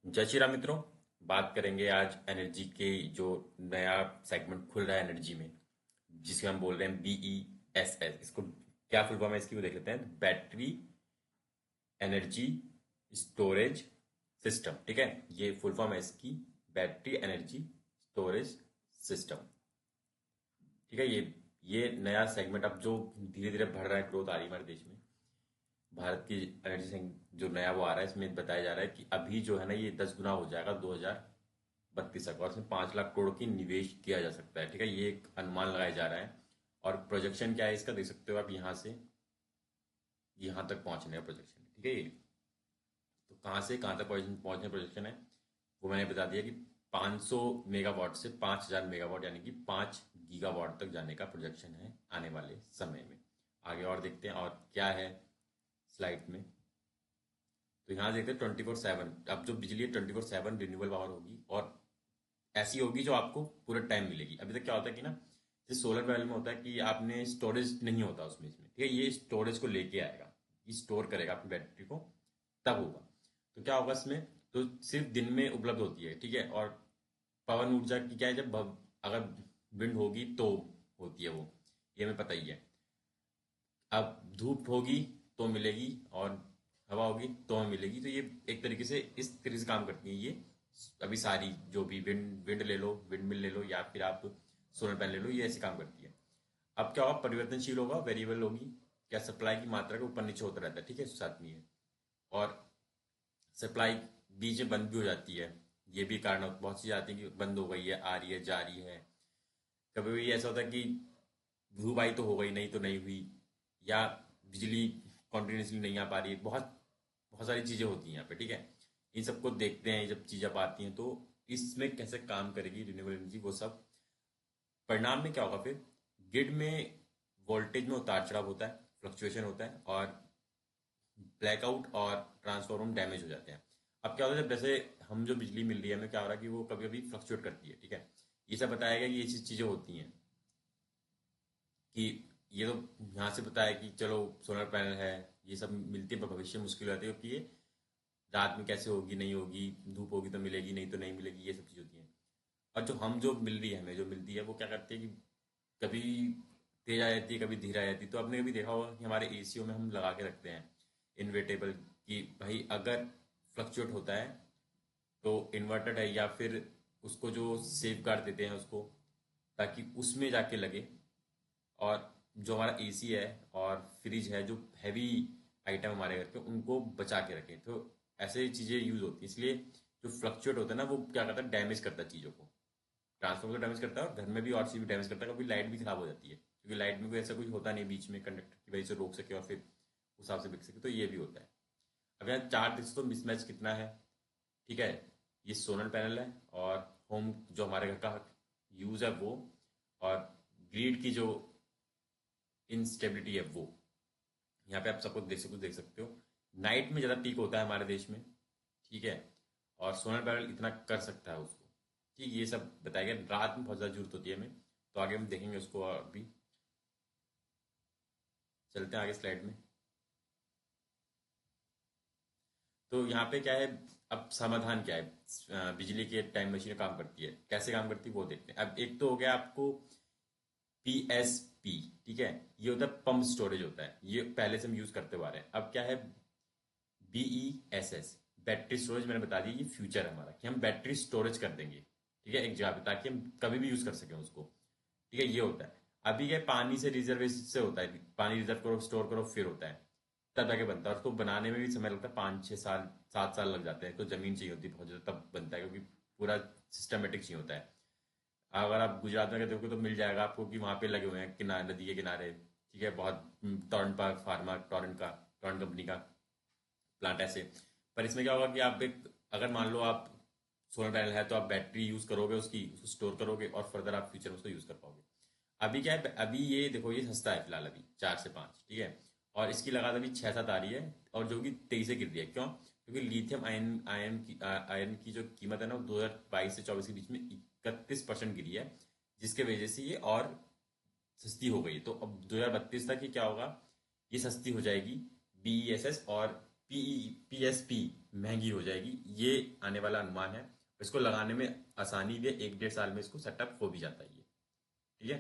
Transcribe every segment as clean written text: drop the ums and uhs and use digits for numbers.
जय श्री राम मित्रों। बात करेंगे आज एनर्जी के जो नया सेगमेंट खुल रहा है एनर्जी में, जिसको हम बोल रहे हैं BESS। इसको क्या फुल फॉर्म है इसकी वो देख लेते हैं। Battery energy storage system. ठीक है, ये फुल फॉर्म है इसकी, बैटरी एनर्जी स्टोरेज सिस्टम। ठीक है, ये नया सेगमेंट अब जो धीरे धीरे बढ़ रहा है, ग्रोथ आ रही है हमारे देश में। भारत की एनर्जी जो नया वो आ रहा है, इसमें बताया जा रहा है कि अभी जो है ना ये 10 गुना हो जाएगा 2032 तक, और इसमें 5 लाख करोड़ की निवेश किया जा सकता है। ठीक है, ये एक अनुमान लगाया जा रहा है। और प्रोजेक्शन क्या है इसका देख सकते हो आप, यहाँ से यहाँ तक पहुंचने का प्रोजेक्शन। ठीक है, ये तो कहाँ से कहाँ तक पहुंचने प्रोजेक्शन है वो मैंने बता दिया कि 500 मेगावाट से 5000 मेगावाट, यानी कि 5 गीगावाट तक जाने का प्रोजेक्शन है आने वाले समय में। आगे और देखते हैं और क्या है स्लाइड में। तो यहाँ देखते हैं 24/7। अब जो बिजली है 24/7 रिन्यूएबल पावर होगी, और ऐसी होगी जो आपको पूरा टाइम मिलेगी। अभी तक क्या होता है कि ना, जैसे सोलर पैनल में होता है कि आपने स्टोरेज नहीं होता उसमें ठीक है, ये स्टोरेज को लेके आएगा, ये स्टोर करेगा अपनी बैटरी को, तब होगा। तो क्या होगा इसमें, तो सिर्फ दिन में उपलब्ध होती है। ठीक है, और पवन ऊर्जा की क्या है, जब अगर विंड होगी तो होती है वो, ये हमें पता ही है। अब धूप होगी तो मिलेगी, और हवा होगी तो हमें मिलेगी। तो ये एक तरीके से इस तरीके से काम करती है ये। अभी सारी जो भी विंड विंड ले लो, विंड मिल ले लो, या फिर आप सोलर पैनल ले लो, ये ऐसे काम करती है। अब क्या होगा, परिवर्तनशील होगा, वेरिएबल होगी। क्या, सप्लाई की मात्रा का ऊपर नीचे होता रहता है। ठीक है, साथ में है। और सप्लाई बीच में बंद भी हो जाती है। ये भी कारण बहुत सी आती है कि बंद हो गई है, आ रही है, जा रही है। कभी भी ऐसा होता है कि धूप आई तो हो गई, नहीं तो नहीं हुई, या बिजली कॉन्टिन्यूसली नहीं आ पा रही है। बहुत बहुत सारी चीज़ें होती हैं यहाँ पे। ठीक है, इन सबको देखते हैं जब चीज़ें अब आती हैं, तो इसमें कैसे काम करेगी रिन्यूएबल एनर्जी, वो सब। परिणाम में क्या होगा फिर, ग्रिड में वोल्टेज में उतार चढ़ाव होता है, फ्लक्चुएशन होता है, और ब्लैकआउट और ट्रांसफॉर्मर डैमेज हो जाते हैं। अब क्या होता है, जब जैसे हम जो बिजली मिल रही है हमें, क्या हो रहा है कि वो कभी कभी फ्लक्चुएट करती है। ठीक है, ये सब बताया गया कि ये चीज़ें होती हैं, कि ये तो यहाँ से बताया कि चलो सोलर पैनल है, ये सब मिलती है, पर भविष्य में मुश्किल हो जाती है, क्योंकि ये रात में कैसे होगी, नहीं होगी, धूप होगी तो मिलेगी, नहीं तो नहीं मिलेगी, ये सब चीज़ होती हैं। और जो मिल रही है हमें, जो मिलती है वो क्या करती है कि कभी तेज आ जाती है, कभी धीरे आ जाती है। तो आपने कभी देखा होगा कि हमारे एसीओ में हम लगा के रखते हैं इन्वर्टेबल, कि भाई अगर फ्लक्चुएट होता है तो इन्वर्टेड है, या फिर उसको जो सेफ गार्ड देते हैं उसको, ताकि उसमें जाके लगे। और जो हमारा एसी है और फ्रिज है, जो हैवी आइटम हमारे घर के, उनको बचा के रखें। तो ऐसे चीज़ें यूज़ होती हैं। इसलिए जो फ्लक्चुएट होता है ना, वो क्या करता है, डैमेज करता है चीज़ों को। ट्रांसफॉर्मर को डैमेज करता है, और घर में भी और चीज़ भी डैमेज करता है। कभी लाइट भी खराब हो जाती है, क्योंकि लाइट में कोई ऐसा कुछ होता नहीं बीच में कंडक्टर की वजह से रोक सके और फिर उस हिसाब से बिक सके, तो ये भी होता है। अब यहाँ चार दिख तो मिसमैच कितना है। ठीक है, ये सोलर पैनल है, और होम जो हमारे घर का यूज़ है वो, और ग्रिड की जो इंस्टेबिलिटी है वो। यहाँ पे आप सब कुछ देख सकते हो। नाइट में ज़्यादा पीक होता है हमारे देश में। ठीक है, और सोलर पैनल इतना कर सकता है उसको। ठीक, ये सब बताया गया। रात में बहुत ज़्यादा जरूरत होती है हमें, तो आगे हम देखेंगे उसको। अभी चलते हैं आगे स्लाइड में। तो यहाँ पे क्या है, अब समाधान क्या है। बिजली के टाइम मशीन काम करती है, कैसे काम करती है वो देखते हैं। अब एक तो हो गया आपको PSP। ठीक है, ये होता है पंप स्टोरेज होता है, ये पहले से हम यूज करते हुए आ रहे हैं। अब क्या है, BESS, बैटरी स्टोरेज। मैंने बता दिया, ये फ्यूचर है हमारा, कि हम बैटरी स्टोरेज कर देंगे। ठीक है, एक जगह पे, ताकि हम कभी भी यूज कर सकें उसको। ठीक है, ये होता है। अभी क्या है, पानी से रिजर्वेशन से होता है, पानी रिजर्व करो, स्टोर करो, फिर होता है, तब जाके बनता है। और उसको बनाने में भी समय लगता है, 5 6 साल 7 साल लग जाते हैं। तो जमीन चाहिए होती है बहुत ज़्यादा, तब बनता है, क्योंकि पूरा सिस्टमेटिक चाहिए होता है। अगर आप गुजरात में देखोगे तो मिल जाएगा आपको, कि वहाँ पे लगे हुए हैं किनारे, नदी के किनारे। ठीक है, बहुत Torrent park pharma, Torrent company का प्लांट ऐसे। पर इसमें क्या होगा कि आप एक, अगर मान लो आप सोलर पैनल है, तो आप बैटरी यूज करोगे, उसको स्टोर करोगे, और फर्दर आप फ्यूचर में उसको यूज कर पाओगे। अभी क्या है, अभी ये देखो, ये सस्ता है फिलहाल, अभी 4 से 5। ठीक है, और इसकी लागत अभी 6 7 आ रही है, और जो कि 23 से गिर रही है। क्यों, क्योंकि लिथियम आयन की जो कीमत है ना, वो 2022 से 24 के बीच में 31% गिरी है, जिसके वजह से ये और सस्ती हो गई। तो अब 2032 तक ये क्या होगा, ये सस्ती हो जाएगी BESS और पीएसपी महंगी हो जाएगी, ये आने वाला अनुमान है। इसको लगाने में आसानी भी है, 1-1.5 साल में इसको सेटअप हो भी जाता है ये। ठीक है।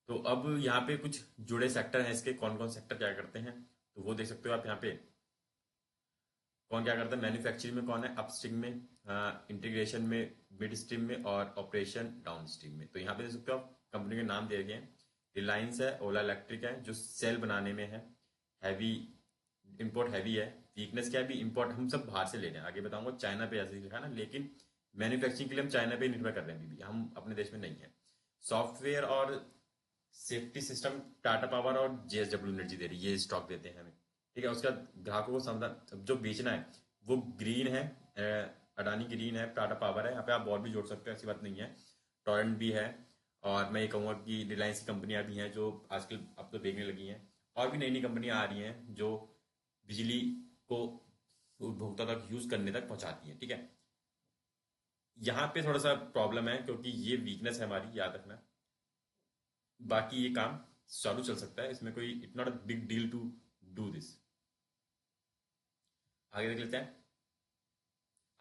तो अब यहाँ पे कुछ जुड़े सेक्टर हैं इसके, कौन कौन सेक्टर क्या करते हैं, तो वो देख सकते हो आप यहाँ पे। कौन क्या करता है, मैन्युफैक्चरिंग में कौन है, अपस्ट्रीम में, इंटीग्रेशन में, मिड स्ट्रीम में, और ऑपरेशन डाउन स्ट्रीम में। तो यहाँ पे देख सकते हो आप कंपनी के नाम दे रखे हैं। रिलायंस है, ओला इलेक्ट्रिक है जो सेल बनाने में है, हैवी, इंपोर्ट हैवी है। वीकनेस क्या है, भी इंपोर्ट हम सब बाहर से ले रहे हैं, आगे बताऊंगा। चाइना पे ऐसे लिखा है ना, लेकिन मैन्युफैक्चरिंग के लिए हम चाइना पे निर्भर कर रहे हैं, अभी भी हम अपने देश में नहीं है। सॉफ्टवेयर और सेफ्टी सिस्टम टाटा पावर और जेएसडब्ल्यू एनर्जी दे रही है, ये स्टॉक देते हैं हमें। ठीक है। उसका ग्राहकों को समाधान जो बेचना है वो ग्रीन है, अडानी ग्रीन है, टाटा पावर है, यहाँ पे आप और भी जोड़ सकते हो, ऐसी बात नहीं है। टोरेंट भी है। और मैं ये कहूँगा कि रिलायंस की कंपनियां भी हैं जो आजकल अब तो देखने लगी हैं। और भी नई नई कंपनियां आ रही हैं जो बिजली को उपभोक्ता तक यूज करने तक पहुंचाती हैं। ठीक है। यहाँ पे थोड़ा सा प्रॉब्लम है क्योंकि ये वीकनेस है हमारी, याद रखना। बाकी ये काम चालू चल सकता है, इसमें कोई it not a big deal to do this. आगे देख लेते हैं।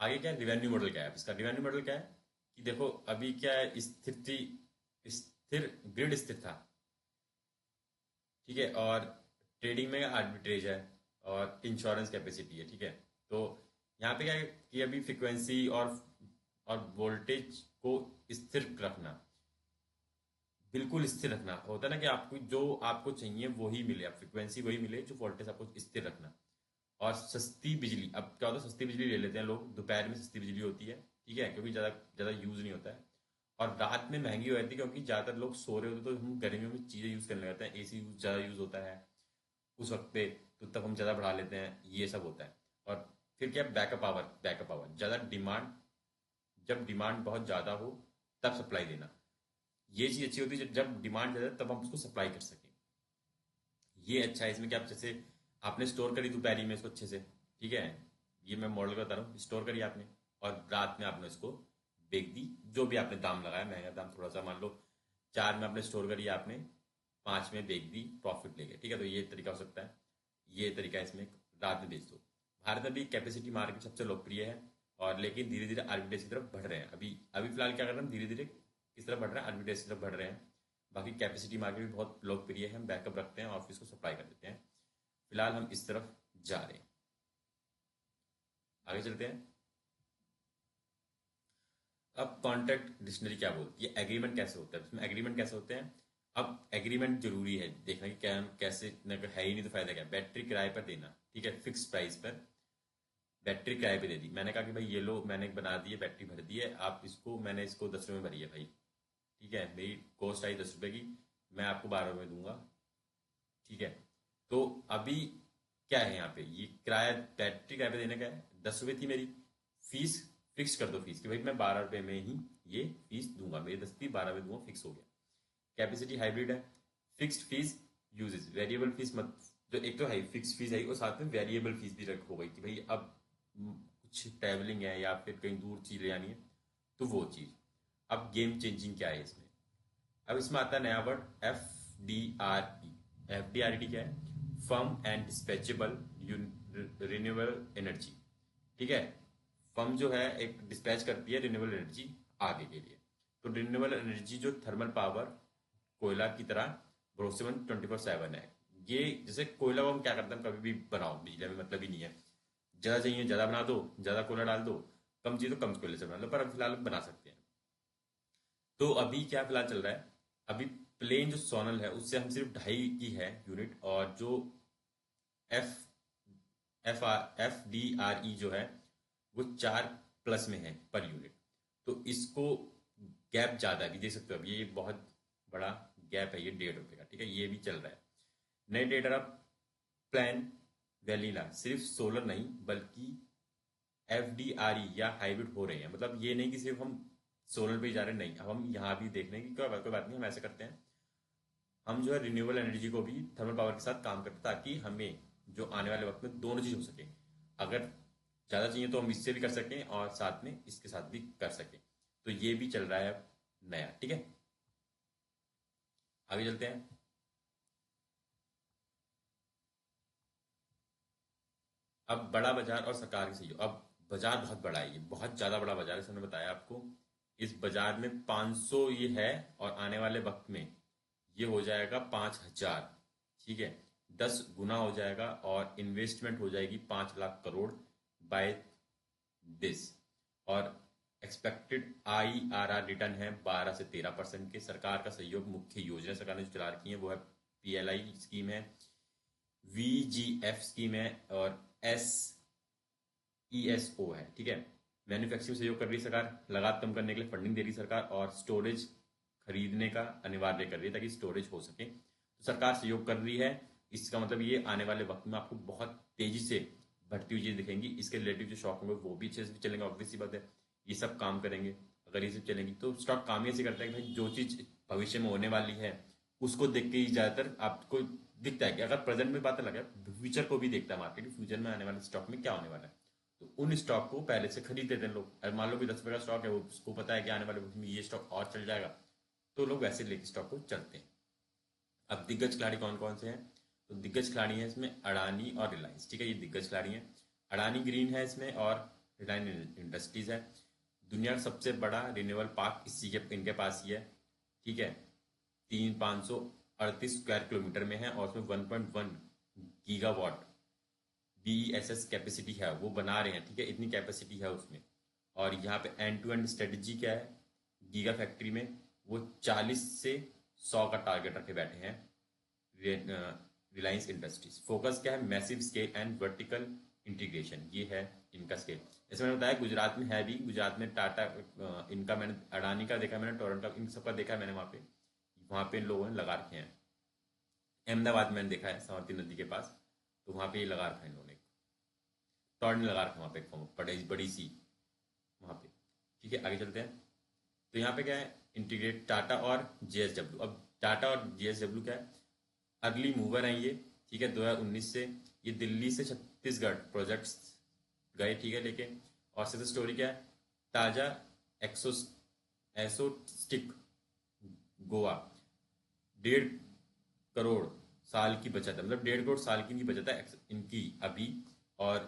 आगे क्या है, रिवेन्यू मॉडल क्या है इसका। रिवेन्यू मॉडल क्या है कि देखो अभी क्या है, स्थिर ग्रिड स्थिर था। ठीक है। और ट्रेडिंग में आर्बिट्रेज है, और इंश्योरेंस कैपेसिटी है। ठीक है। तो यहाँ पे क्या है कि अभी फ्रिक्वेंसी और वोल्टेज को स्थिर रखना, बिल्कुल स्थिर रखना होता है ना, कि आपको जो आपको चाहिए वही मिले, आप फ्रिक्वेंसी वही मिले, जो वोल्टेज आपको स्थिर रखना। और सस्ती बिजली, अब क्या होता है, सस्ती बिजली ले लेते हैं लोग, दोपहर में सस्ती बिजली होती है। ठीक है, क्योंकि ज़्यादा ज़्यादा यूज़ नहीं होता है। और रात में महंगी हो जाती है क्योंकि ज़्यादातर लोग सो रहे होते हैं, तो हम गर्मियों में चीज़ें यूज़ करने लगते हैं, एसी ज़्यादा यूज़ होता है उस वक्त पे, तो तब हम ज़्यादा बढ़ा लेते हैं, ये सब होता है। और फिर क्या, बैकअप पावर ज़्यादा डिमांड, जब डिमांड बहुत ज़्यादा हो तब सप्लाई देना, ये चीज़ अच्छी होती है। जब डिमांड ज़्यादा है तब हम उसको सप्लाई कर सकें, ये अच्छा है। इसमें क्या, आप जैसे आपने स्टोर करी दोपहरी में इसको अच्छे से, ठीक है, ये मैं मॉडल का बता रहा हूँ, स्टोर करी आपने और रात में आपने इसको बेच दी, जो भी आपने दाम लगाया, महंगा दाम थोड़ा सा, मान लो 4 में आपने स्टोर करी, आपने 5 में बेच दी, प्रॉफिट ले गए। ठीक है, तो ये तरीका हो सकता है, ये तरीका है इसमें, रात में बेच दो। भारत में भी कैपेसिटी मार्केट सबसे लोकप्रिय है, और लेकिन धीरे धीरे आर्बिट्रेज की तरफ बढ़ रहे हैं। अभी अभी फिलहाल क्या कर रहे हैं, धीरे धीरे किस तरफ बढ़ रहे हैं, आर्बिट्रेज की तरफ बढ़ रहे हैं। बाकी कैपेसिटी मार्केट भी बहुत लोकप्रिय है, हम बैकअप रखते हैं और फिर इसको सप्लाई कर देते हैं। फिलहाल हम इस तरफ जा रहे हैं, आगे चलते हैं। अब कॉन्ट्रैक्ट डिक्शनरी क्या बोलती है, एग्रीमेंट कैसे होता है, इसमें एग्रीमेंट कैसे होते हैं। अब एग्रीमेंट जरूरी है देखना कि क्या कैसे, है ही नहीं तो फायदा क्या। बैटरी किराए पर देना, ठीक है, फिक्स प्राइस पर बैटरी किराए पे दे दी। मैंने कहा कि भाई ये लो, मैंने बना दी है, बैटरी भर दी है, आप इसको, मैंने इसको 10 रुपये में भरी है भाई। ठीक है, मेरी कॉस्ट आई 10 रुपये की, मैं आपको 12 रुपये दूंगा। ठीक है। तो अभी क्या है यहाँ पे, ये किराया, बैटरी किराए पे देने का है, 10 रुपये थी मेरी फीस, फिक्स कर दो फीस कि भाई मैं 12 रुपये में ही ये फीस दूंगा, मेरी 10 थी, 12 रुपये दूंगा, फिक्स हो गया। कैपेसिटी हाइब्रिड है, fixed fees uses, variable fees मत, जो एक तो है फिक्स फीस है और साथ में वेरिएबल फीस भी रख हो गई कि भाई अब कुछ ट्रैवलिंग है या फिर कहीं दूर चीज ले जानी है, तो वो चीज। अब गेम चेंजिंग क्या है इसमें, अब इसमें आता है नया वर्ड, FDRE। FDRE क्या है, firm and dispatchable renewable energy. ठीक है, फर्म जो है एक डिस्पैच करती है रिन्यूएबल एनर्जी आगे के लिए। तो रिन्यूएबल एनर्जी जो थर्मल पावर, कोयला की तरह भरोसेमंद 24/7 है। ये जैसे कोयला को हम क्या करते हैं, कभी भी बनाओ, बिजली में मतलब ही नहीं है, ज्यादा चाहिए ज्यादा बना दो, ज्यादा कोयला डाल दो, कम चाहिए तो कम कोयले से बना लो, पर अब फिलहाल बना सकते हैं। तो अभी क्या फिलहाल चल रहा है, अभी प्लेन जो सोनल है उससे हम सिर्फ 2.5 की है यूनिट, और जो एफ FDRE जो है वो 4+ में है पर यूनिट। तो इसको गैप ज्यादा है, अभी देख सकते हो, अभी ये बहुत बड़ा गैप है, ये 1.5 रुपये का। ठीक है, ये भी चल रहा है। नए डेटा प्लान वेलिला सिर्फ सोलर नहीं बल्कि FDRE या हाइब्रिड हो रहे हैं, मतलब ये नहीं कि सिर्फ हम सोलर पे ही जा रहे हैं, नहीं, अब हम यहाँ भी देख रहे हैं कि कोई बात नहीं, हम ऐसे करते हैं, हम जो है रिन्यूएबल एनर्जी को भी थर्मल पावर के साथ काम करते हैं, ताकि हमें जो आने वाले वक्त में दोनों चीज हो सके। अगर ज्यादा चाहिए तो हम इससे भी कर सकें और साथ में इसके साथ भी कर सकें। तो ये भी चल रहा है अब नया। ठीक है, आगे चलते हैं। अब बड़ा बाजार और सरकार की सहयोग। अब बाजार बहुत बड़ा है, ये बहुत ज्यादा बड़ा बाजार है, मैंने बताया आपको। इस बाजार में 500 ये है, और आने वाले वक्त में ये हो जाएगा 5000। ठीक है, 10 गुना हो जाएगा, और इन्वेस्टमेंट हो जाएगी 5 लाख करोड़ बाय दिस। और एक्सपेक्टेड IRR रिटर्न है 12 से 13% के। सरकार का सहयोग, मुख्य योजना सरकार ने जो चला रखी है वो है PLI स्कीम है, VGF स्कीम है, और SESO है। ठीक है, मैन्युफैक्चरिंग सहयोग कर रही है सरकार, लागत कम करने के लिए फंडिंग दे रही है सरकार, और स्टोरेज खरीदने का अनिवार्य कर रही है ताकि स्टोरेज हो सके। तो सरकार सहयोग कर रही है। इसका मतलब ये आने वाले वक्त में आपको बहुत तेजी से बढ़ती हुई चीज दिखेंगी। इसके रिलेटिव जो स्टॉक होंगे वो भी अच्छे से चलेंगे, ऑब्वियस सी बात है। ये सब काम करेंगे, अगर ये सब चलेंगी तो स्टॉक काम ही ऐसे करता है कि भाई जो चीज भविष्य में होने वाली है उसको देख के ही ज्यादातर आपको दिखता है कि अगर प्रेजेंट में बात अलग है, फ्यूचर को भी देखता है मार्केट, फ्यूचर में आने वाले स्टॉक में क्या होने वाला है। तो उन स्टॉक को पहले से खरीद लेते हैं लोग। अगर मान लो कि 10 रुपए का स्टॉक है, वो उसको पता है कि आने वाले वक्त में ये स्टॉक और चल जाएगा, तो लोग वैसे लेके स्टॉक को चलते हैं। अब दिग्गज खिलाड़ी कौन कौन से हैं? तो दिग्गज खिलाड़ी हैं इसमें अडानी और रिलायंस। ठीक है, ये दिग्गज खिलाड़ी हैं। अडानी ग्रीन है इसमें, और रिलायंस इंडस्ट्रीज है। दुनिया का सबसे बड़ा रिन्यूएबल पार्क इसी के इनके पास ही है। ठीक है, 538 स्क्वायर किलोमीटर में है, और उसमें 1.1 गीगावाट BESS कैपेसिटी है, वो बना रहे हैं। ठीक है, इतनी कैपेसिटी है उसमें। और यहाँ पे एंड टू एंड स्ट्रेटेजी क्या है गीगा फैक्ट्री में? वो 40 से 100 का टारगेट रखे बैठे हैं रिलायंस इंडस्ट्रीज। फोकस क्या है? Massive scale and vertical integration, ये है इनका स्केल। जैसे मैंने बताया गुजरात में है भी, गुजरात में टाटा इनका मैंने अडानी का देखा, मैंने टोरंटो इन सबका देखा है मैंने। वहाँ पे इन लोगों ने लगा रखे हैं। अहमदाबाद में मैंने देखा है साबरमती नदी के पास, तो वहाँ पे ये लगा रखा है इन लोगों ने। टॉर्न लगा रखा है वहाँ पे बड़ी बड़ी सी वहाँ पे। ठीक है, आगे चलते हैं। तो यहाँ पे क्या है? इंटीग्रेट टाटा और JSW। अब टाटा और JSW क्या है? अर्ली मूवर हैं ये। ठीक है, 2019 से ये दिल्ली से छत्तीसगढ़ प्रोजेक्ट्स गए। ठीक है, लेके। और सक्सेस स्टोरी क्या है? ताजा एक्सो एसोस्टिक गोवा 1.5 करोड़ साल की बचत है, मतलब 1.5 करोड़ साल की इनकी बचत है इनकी अभी। और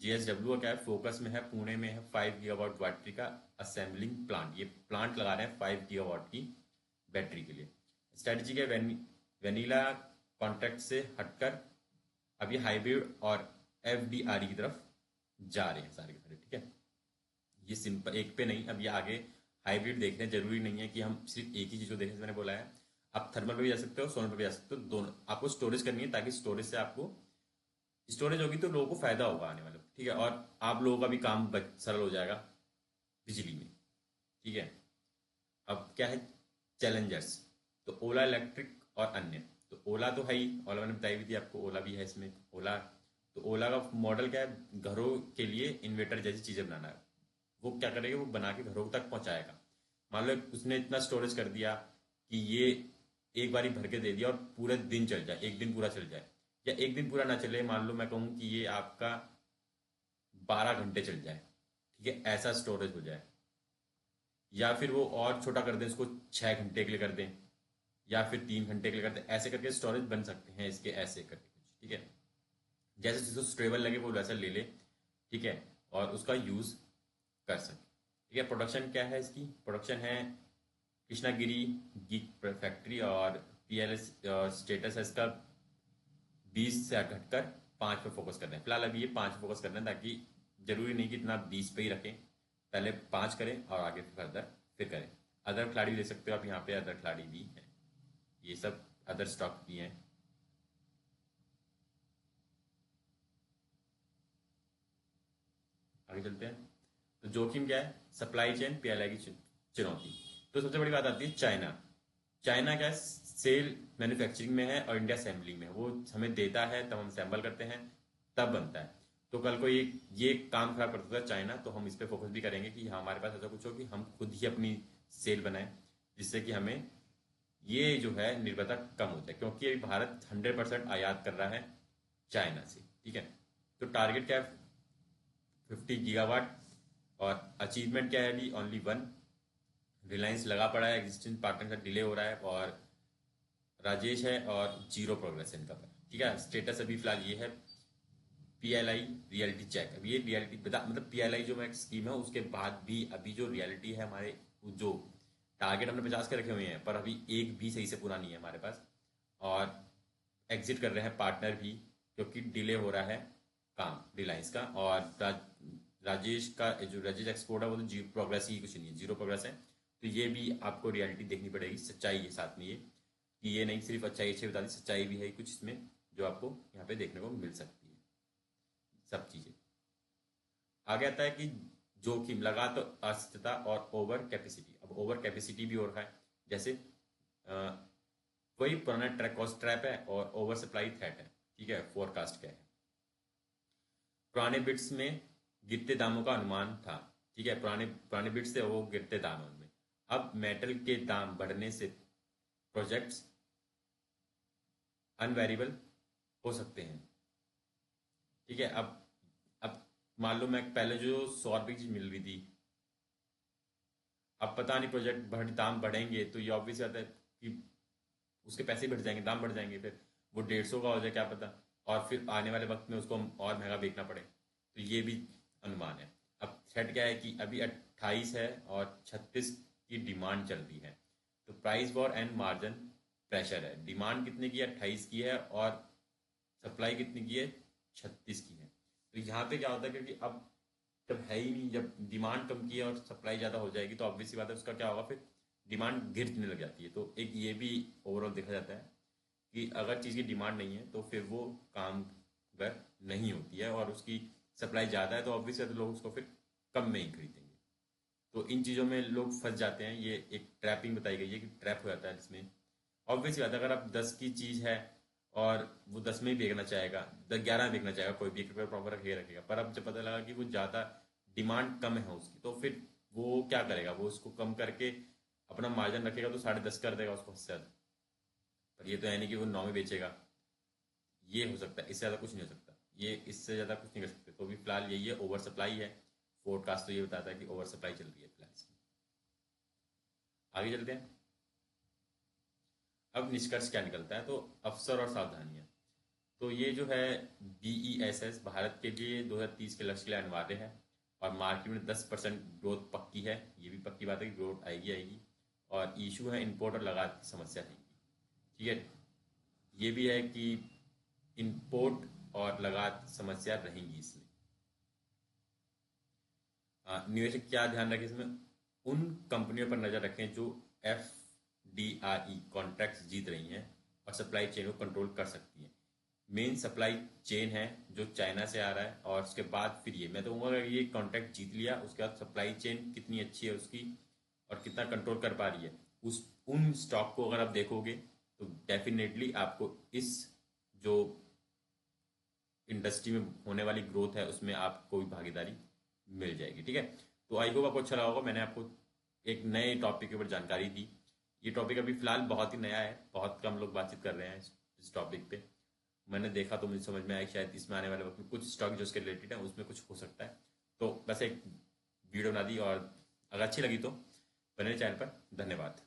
JSW का क्या है? फोकस में है, पुणे में है 5 गीगावाट बैटरी का असेंबलिंग प्लांट। ये प्लांट लगा रहे हैं 5 गीगावाट की बैटरी के लिए। स्ट्रेटजी क्या है? वेनिला कॉन्ट्रैक्ट से हटकर अभी हाइब्रिड और FDRE की तरफ जा रहे हैं सारे के सारे। ठीक है, ये सिंपल एक पे नहीं, अब ये आगे हाइब्रिड देख रहे हैं। जरूरी नहीं है कि हम सिर्फ एक ही चीज को देखें, मैंने बोला है। आप थर्मल पे भी जा सकते हो, सोलर पे भी जा सकते हो, दोनों। आपको स्टोरेज करनी है ताकि स्टोरेज से आपको स्टोरेज होगी तो लोगों को फायदा होगा आने वाले। ठीक है, और आप लोगों का भी काम सरल हो जाएगा बिजली में। ठीक है, अब क्या है? चैलेंजर्स। तो ओला इलेक्ट्रिक और अन्य। तो ओला तो है ही, ओला मैंने बताई भी थी आपको, ओला भी है इसमें। ओला, तो ओला का मॉडल क्या है? घरों के लिए इन्वर्टर जैसी चीजें बनाना है। वो क्या करेगा? वो बना के घरों तक पहुंचाएगा। मान लो उसने इतना स्टोरेज कर दिया कि ये एक बारी भर के दे दिया और पूरे दिन चल जाए, एक दिन पूरा चल जाए। या एक दिन पूरा ना चले, मान लो मैं कहूँ कि ये आपका 12 घंटे चल जाए। ठीक है, ऐसा स्टोरेज हो जाए। या फिर वो और छोटा कर दें, इसको 6 घंटे के लिए कर दें, या फिर 3 घंटे के लिए कर दें। ऐसे करके स्टोरेज बन सकते हैं इसके, ऐसे करके कुछ। ठीक है, जैसे जिसको स्टेबल लगे वो वैसा ले ले। ठीक है, और उसका यूज कर सके। ठीक है, प्रोडक्शन क्या है इसकी? प्रोडक्शन है कृष्णागिरी गीक फैक्ट्री, और PLS स्टेटस है इसका 20 से घटकर 5 पे फोकस कर रहे हैं। फिलहाल अभी ये 5 पे फोकस कर रहे हैं, ताकि जरूरी नहीं कि इतना 20 पे ही रखें। पहले 5 करें और आगे फर्दर फिर करें। अदर खिलाड़ी भी ले सकते हो आप, यहाँ पे अदर खिलाड़ी भी हैं, ये सब अदर स्टॉक भी हैं। आगे चलते हैं। तो जोखिम क्या है? सप्लाई चेन PLI की चुनौती। तो सबसे बड़ी बात आती है चाइना। चाइना क्या है? सेल मैन्युफैक्चरिंग में है और इंडिया असेंबलिंग में है। वो हमें देता है तब हम असेंबल करते हैं, तब बनता है। तो कल को ये काम खराब करता था चाइना, तो हम इस पे फोकस भी करेंगे कि हमारे पास ऐसा कुछ हो कि हम खुद ही अपनी सेल बनाएं, जिससे कि हमें ये जो है निर्भरता कम हो जाए। क्योंकि अभी भारत 100% आयात कर रहा है चाइना से। ठीक है, तो टारगेट क्या है? 50 गीगावाट। और अचीवमेंट क्या है? अभी ओनली 1। रिलायंस लगा पड़ा है, एग्जिस्टिंग पार्टनर का डिले हो रहा है, और राजेश है, और जीरो प्रोग्रेस इनका पर। ठीक है, स्टेटस अभी फिलहाल ये है। PLI reality check. अब ये रियलिटी बता मतलब PLI जो मैं स्कीम है उसके बाद भी अभी जो रियलिटी है हमारे, जो टारगेट हमने 50 के रखे हुए हैं पर अभी एक भी सही से पूरा नहीं है हमारे पास। और एग्जिट कर रहे हैं पार्टनर भी, क्योंकि डिले हो रहा है काम रिलायंस का। और राजेश का जो राजेश एक्सपोर्ट है वो तो जीरो प्रोग्रेस ही कुछ नहीं है, जीरो प्रोग्रेस है। तो ये भी आपको रियलिटी देखनी पड़ेगी, सच्चाई है साथ में ये, कि ये नहीं सिर्फ अच्छाई अच्छी बता दी, सच्चाई भी है कुछ इसमें जो आपको यहाँ पे देखने को मिल सकती है सब चीज़ें। आगे आता है कि जोखिम लगा तो अस्थिरता और ओवर कैपेसिटी। अब ओवर कैपेसिटी भी हो रहा है, जैसे वही पुराना ट्रैक कॉस्ट ट्रैप है और ओवर सप्लाई थ्रेट है। ठीक है, फोरकास्ट क्या है, पुराने बिट्स में गिरते दामों का अनुमान था। ठीक है, पुराने पुराने बिट्स थे वो गिरते दाम है उनमें। अब मेटल के दाम बढ़ने से प्रोजेक्ट्स अनवेरिएबल हो सकते हैं। ठीक है, अब मान लो मैं पहले जो 100 रुपये की चीज मिल रही थी, अब पता नहीं प्रोजेक्ट दाम बढ़ेंगे तो ये ऑब्वियस बात है कि उसके पैसे बढ़ जाएंगे, दाम बढ़ जाएंगे, फिर वो 150 का हो जाए क्या पता, और फिर आने वाले वक्त में उसको हम और महंगा बेचना पड़े। तो ये भी अनुमान है। अब थ्रेट क्या है कि अभी 28 है और 36 की डिमांड चल रही है, तो price war and margin pressure है। डिमांड कितने की है, 28 की है, और सप्लाई कितनी की है, 36 की है। तो यहाँ पे क्या होता है, क्योंकि अब जब है ही नहीं, जब डिमांड कम की है और सप्लाई ज़्यादा हो जाएगी तो ऑब्वियस सी बात है उसका क्या होगा, फिर डिमांड गिरने लग जाती है। तो एक ये भी ओवरऑल देखा जाता है कि अगर चीज़ की डिमांड नहीं है तो फिर वो कामगर नहीं होती है, और उसकी सप्लाई ज़्यादा है तो ऑब्वियस है तो लोग उसको फिर कम में ही खरीदेंगे। तो इन चीज़ों में लोग फंस जाते हैं। ये एक ट्रैपिंग बताई गई है कि ट्रैप हो जाता है इसमें। ऑब्वियस बात है, अगर आप 10 की चीज़ है और वो 10 में ही बेचना चाहेगा, 11 में बेचना चाहेगा, कोई भी 1 रुपये प्रॉपर रखेगा रखेगा, पर अब जब पता लगा कि वो ज़्यादा डिमांड कम है उसकी, तो फिर वो क्या करेगा, वो उसको कम करके अपना मार्जिन रखेगा तो 10.5 कर देगा उसको उससे ज़्यादा। पर ये तो है नहीं कि वो 9 में बेचेगा। ये हो सकता है, इससे ज़्यादा कुछ नहीं हो सकता, ये इससे ज़्यादा कुछ नहीं कर सकते। तो अभी फिलहाल यही है, ओवर सप्लाई है। फोरकास्ट तो ये बताता है कि ओवर सप्लाई चल रही है फिलहाल इसकी। आगे चलते हैं। अब निष्कर्ष क्या निकलता है, तो अवसर और सावधानियां। तो ये जो है BESS भारत के लिए 2030 के लक्ष्य के लिए अनिवार्य है, और मार्केट में 10% ग्रोथ पक्की है। ये भी पक्की बात है कि ग्रोथ आएगी आएगी। और इशू है इंपोर्ट और लगात की समस्या रहेगी। ठीक है, ये भी है कि इंपोर्ट और लगात समस्या रहेंगी इसमें। निवेशक क्या ध्यान रखें इसमें, उन कंपनियों पर नजर रखें जो FDRE कॉन्ट्रैक्ट्स जीत रही हैं और सप्लाई चेन को कंट्रोल कर सकती हैं। मेन सप्लाई चेन है जो चाइना से आ रहा है, और उसके बाद फिर ये मैं तो कहूँगा अगर ये कॉन्ट्रैक्ट जीत लिया उसके बाद सप्लाई चेन कितनी अच्छी है उसकी और कितना कंट्रोल कर पा रही है, उस उन स्टॉक को अगर आप देखोगे तो डेफिनेटली आपको इस जो इंडस्ट्री में होने वाली ग्रोथ है उसमें आपको भी भागीदारी मिल जाएगी। ठीक है, तो आई होप आपको अच्छा लगा होगा। मैंने आपको एक नए टॉपिक के ऊपर जानकारी दी। ये टॉपिक अभी फिलहाल बहुत ही नया है, बहुत कम लोग बातचीत कर रहे हैं इस टॉपिक पे। मैंने देखा तो मुझे समझ में आया शायद इसमें आने वाले वक्त में कुछ स्टॉक जो उसके रिलेटेड है उसमें कुछ हो सकता है। तो बस एक वीडियो बना दी, और अगर अच्छी लगी तो बने चैनल पर। धन्यवाद।